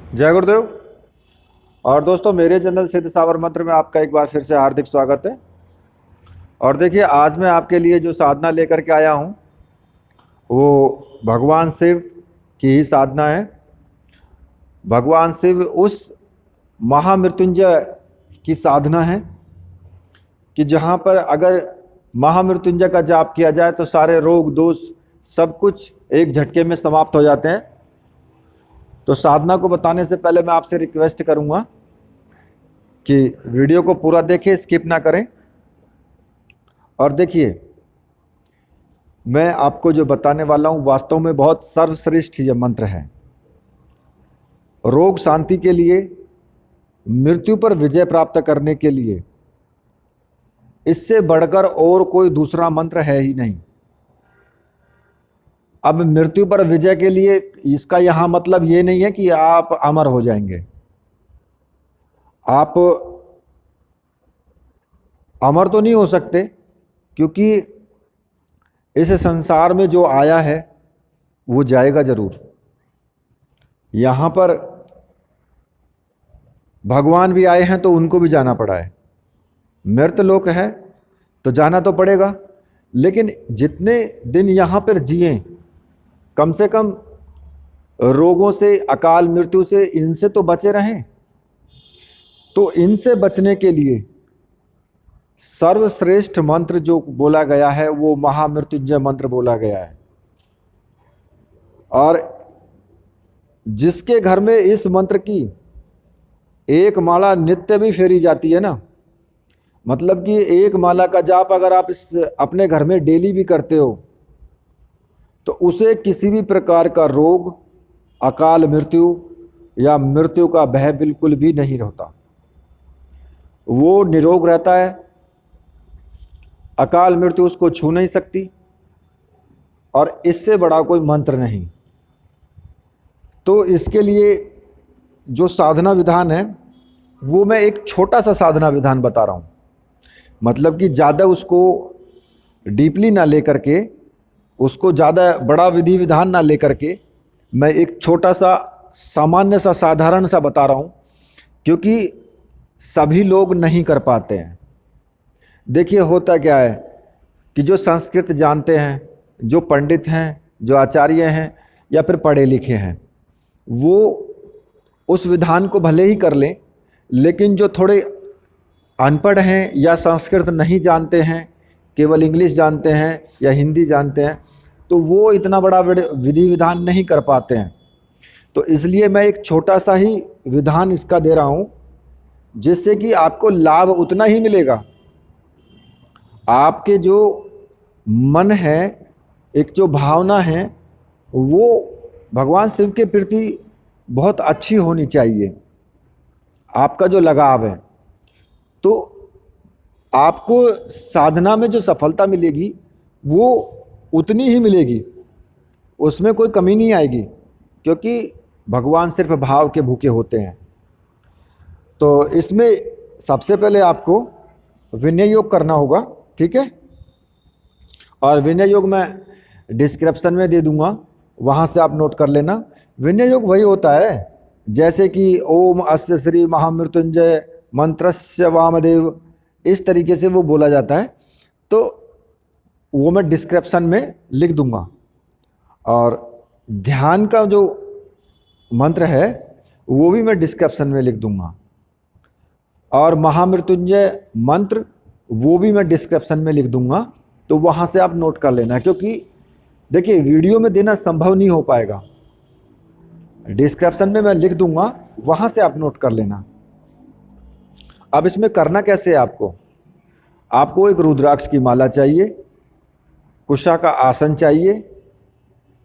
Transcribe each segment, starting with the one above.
जय गुरुदेव। और दोस्तों, मेरे चैनल सिद्ध सावर मंत्र में आपका एक बार फिर से हार्दिक स्वागत है। और देखिए, आज मैं आपके लिए जो साधना लेकर के आया हूँ वो भगवान शिव की ही साधना है। भगवान शिव उस महामृत्युंजय की साधना है कि जहाँ पर अगर महामृत्युंजय का जाप किया जाए तो सारे रोग दोष सब कुछ एक झटके में समाप्त हो जाते हैं। तो साधना को बताने से पहले मैं आपसे रिक्वेस्ट करूंगा कि वीडियो को पूरा देखें, स्किप ना करें। और देखिए, मैं आपको जो बताने वाला हूं वास्तव में बहुत सर्वश्रेष्ठ यह मंत्र है। रोग शांति के लिए, मृत्यु पर विजय प्राप्त करने के लिए इससे बढ़कर और कोई दूसरा मंत्र है ही नहीं। अब मृत्यु पर विजय के लिए इसका यहां मतलब ये नहीं है कि आप अमर हो जाएंगे। आप अमर तो नहीं हो सकते, क्योंकि इस संसार में जो आया है वो जाएगा जरूर। यहां पर भगवान भी आए हैं तो उनको भी जाना पड़ा है। मृत लोक है तो जाना तो पड़ेगा, लेकिन जितने दिन यहां पर जिए कम से कम रोगों से, अकाल मृत्यु से, इनसे तो बचे रहें। तो इनसे बचने के लिए सर्वश्रेष्ठ मंत्र जो बोला गया है वो महामृत्युंजय मंत्र बोला गया है। और जिसके घर में इस मंत्र की एक माला नित्य भी फेरी जाती है ना, मतलब कि एक माला का जाप अगर आप इस अपने घर में डेली भी करते हो तो उसे किसी भी प्रकार का रोग, अकाल मृत्यु या मृत्यु का भय बिल्कुल भी नहीं रहता। वो निरोग रहता है, अकाल मृत्यु उसको छू नहीं सकती, और इससे बड़ा कोई मंत्र नहीं। तो इसके लिए जो साधना विधान है वो मैं एक छोटा सा साधना विधान बता रहा हूँ। मतलब कि ज़्यादा उसको डीपली ना लेकर के, उसको ज़्यादा बड़ा विधि विधान ना लेकर के मैं एक छोटा सा सामान्य सा साधारण सा बता रहा हूँ, क्योंकि सभी लोग नहीं कर पाते हैं। देखिए, होता क्या है कि जो संस्कृत जानते हैं, जो पंडित हैं, जो आचार्य हैं या फिर पढ़े लिखे हैं, वो उस विधान को भले ही कर लें, लेकिन जो थोड़े अनपढ़ हैं या संस्कृत नहीं जानते हैं, केवल इंग्लिश जानते हैं या हिंदी जानते हैं, तो वो इतना बड़ा विधि विधान नहीं कर पाते हैं। तो इसलिए मैं एक छोटा सा ही विधान इसका दे रहा हूँ, जिससे कि आपको लाभ उतना ही मिलेगा। आपके जो मन है, एक जो भावना है, वो भगवान शिव के प्रति बहुत अच्छी होनी चाहिए। आपका जो लगाव है, तो आपको साधना में जो सफलता मिलेगी वो उतनी ही मिलेगी, उसमें कोई कमी नहीं आएगी, क्योंकि भगवान सिर्फ भाव के भूखे होते हैं। तो इसमें सबसे पहले आपको विनय योग करना होगा, ठीक है। और विनय योग मैं डिस्क्रिप्शन में दे दूंगा, वहाँ से आप नोट कर लेना। विनय योग वही होता है जैसे कि ओम अस्य श्री महामृत्युंजय मंत्रस्य वामदेव, इस तरीके से वो बोला जाता है। तो वो मैं डिस्क्रिप्शन में लिख दूंगा। और ध्यान का जो मंत्र है वो भी मैं डिस्क्रिप्शन में लिख दूंगा। और महामृत्युंजय मंत्र वो भी मैं डिस्क्रिप्शन में लिख दूंगा, तो वहाँ से आप नोट कर लेना। क्योंकि देखिए, वीडियो में देना संभव नहीं हो पाएगा, डिस्क्रिप्शन में मैं लिख दूंगा, वहाँ से आप नोट कर लेना। अब इसमें करना कैसे है आपको एक रुद्राक्ष की माला चाहिए, कुशा का आसन चाहिए,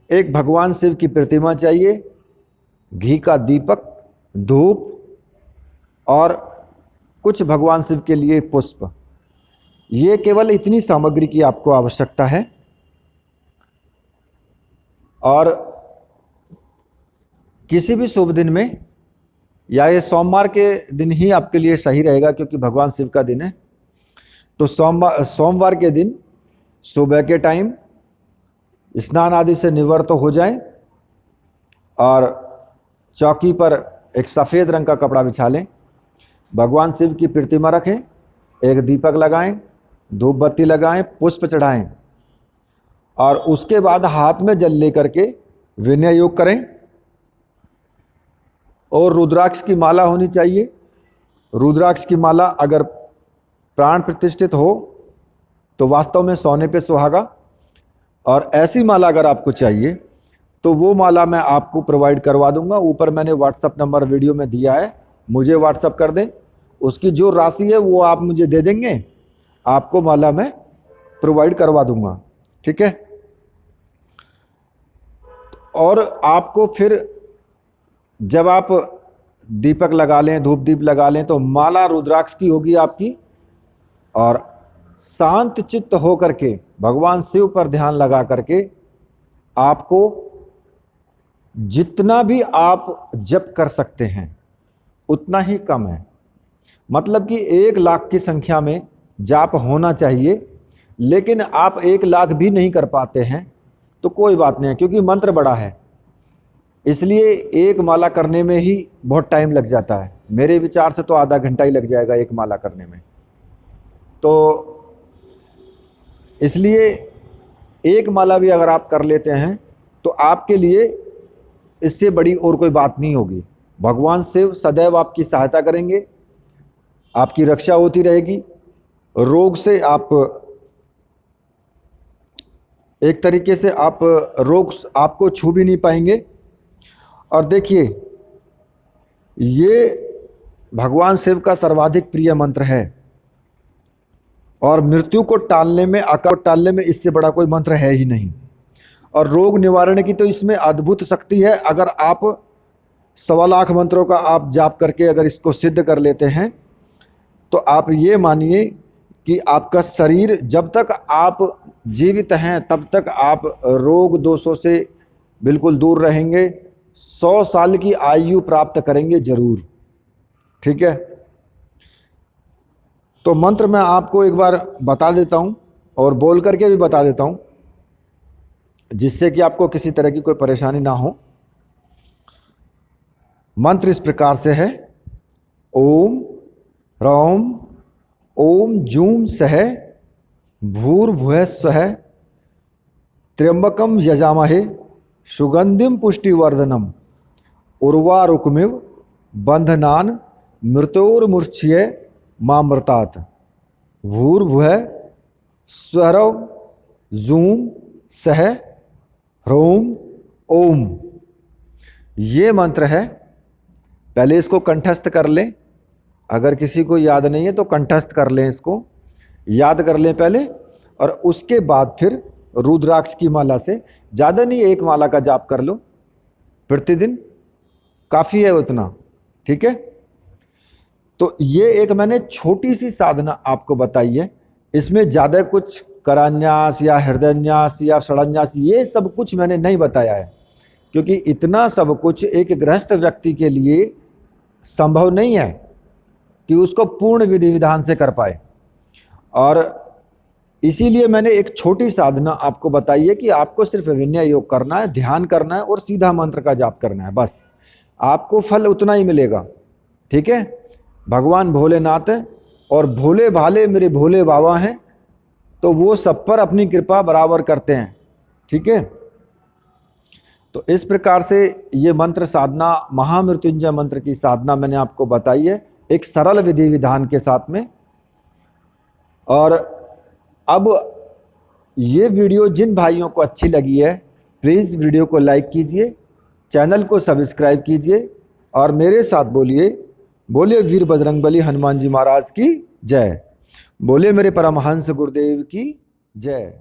एक भगवान शिव की प्रतिमा चाहिए, घी का दीपक, धूप और कुछ भगवान शिव के लिए पुष्प। ये केवल इतनी सामग्री की आपको आवश्यकता है। और किसी भी शुभ दिन में, या ये सोमवार के दिन ही आपके लिए सही रहेगा क्योंकि भगवान शिव का दिन है, तो सोमवार के दिन सुबह के टाइम स्नान आदि से निवृत्त हो जाएं और चौकी पर एक सफ़ेद रंग का कपड़ा बिछा लें, भगवान शिव की प्रतिमा रखें, एक दीपक लगाएं, धूप बत्ती लगाएं, पुष्प चढ़ाएं और उसके बाद हाथ में जल लेकर के विनय योग करें और रुद्राक्ष की माला होनी चाहिए। रुद्राक्ष की माला अगर प्राण प्रतिष्ठित हो तो वास्तव में सोने पे सुहागा, और ऐसी माला अगर आपको चाहिए तो वो माला मैं आपको प्रोवाइड करवा दूंगा। ऊपर मैंने व्हाट्सअप नंबर वीडियो में दिया है, मुझे व्हाट्सअप कर दें, उसकी जो राशि है वो आप मुझे दे देंगे, आपको माला मैं प्रोवाइड करवा दूंगा, ठीक है। और आपको फिर जब आप दीपक लगा लें, धूप दीप लगा लें, तो माला रुद्राक्ष की होगी आपकी, और शांत चित्त हो करके भगवान शिव पर ध्यान लगा करके आपको जितना भी आप जप कर सकते हैं उतना ही कम है। मतलब कि 1 लाख की संख्या में जाप होना चाहिए, लेकिन आप 1 लाख भी नहीं कर पाते हैं तो कोई बात नहीं है, क्योंकि मंत्र बड़ा है, इसलिए एक माला करने में ही बहुत टाइम लग जाता है। मेरे विचार से तो आधा घंटा ही लग जाएगा एक माला करने में। तो इसलिए एक माला भी अगर आप कर लेते हैं तो आपके लिए इससे बड़ी और कोई बात नहीं होगी। भगवान शिव सदैव आपकी सहायता करेंगे, आपकी रक्षा होती रहेगी, रोग से आप एक तरीके से आप रोग आपको छू भी नहीं पाएंगे। और देखिए, ये भगवान शिव का सर्वाधिक प्रिय मंत्र है और मृत्यु को टालने में, आकार टालने में इससे बड़ा कोई मंत्र है ही नहीं। और रोग निवारण की तो इसमें अद्भुत शक्ति है। अगर आप 1.25 लाख मंत्रों का आप जाप करके अगर इसको सिद्ध कर लेते हैं तो आप ये मानिए कि आपका शरीर, जब तक आप जीवित हैं तब तक आप रोग दोषों से बिल्कुल दूर रहेंगे, 100 साल की आयु प्राप्त करेंगे जरूर, ठीक है। तो मंत्र मैं आपको एक बार बता देता हूं और बोल करके भी बता देता हूं, जिससे कि आपको किसी तरह की कोई परेशानी ना हो। मंत्र इस प्रकार से है, ओम रौम ओम जूम सह भूर्भुवः स्वः त्र्यंबकम यजामहे सुगंधिम पुष्टिवर्धनम उर्वारुकमिव बंधनान मृत्योर्मुर्च्छिये मामृतात् भूर्भुवः स्वरौ जूम सह ह्रोम ओम। ये मंत्र है। पहले इसको कंठस्थ कर लें, अगर किसी को याद नहीं है तो कंठस्थ कर लें, इसको याद कर लें पहले, और उसके बाद फिर रुद्राक्ष की माला से, ज़्यादा नहीं, 1 माला का जाप कर लो प्रतिदिन, काफ़ी है उतना, ठीक है। तो ये एक मैंने छोटी सी साधना आपको बताई है, इसमें ज़्यादा कुछ करान्यास या हृदयन्यास या षडन्यास ये सब कुछ मैंने नहीं बताया है, क्योंकि इतना सब कुछ एक गृहस्थ व्यक्ति के लिए संभव नहीं है कि उसको पूर्ण विधि विधान से कर पाए। और इसीलिए मैंने एक छोटी साधना आपको बताई है कि आपको सिर्फ विनय योग करना है, ध्यान करना है और सीधा मंत्र का जाप करना है, बस आपको फल उतना ही मिलेगा, ठीक है। भगवान भोलेनाथ है और भोले भाले मेरे भोले बाबा हैं, तो वो सब पर अपनी कृपा बराबर करते हैं, ठीक है। तो इस प्रकार से ये मंत्र साधना, महामृत्युंजय मंत्र की साधना मैंने आपको बताई है एक सरल विधि विधान के साथ में। और अब ये वीडियो जिन भाइयों को अच्छी लगी है, प्लीज़ वीडियो को लाइक कीजिए, चैनल को सब्सक्राइब कीजिए और मेरे साथ बोलिए, बोलिए वीर बजरंगबली हनुमान जी महाराज की जय, बोले मेरे परमहंस गुरुदेव की जय।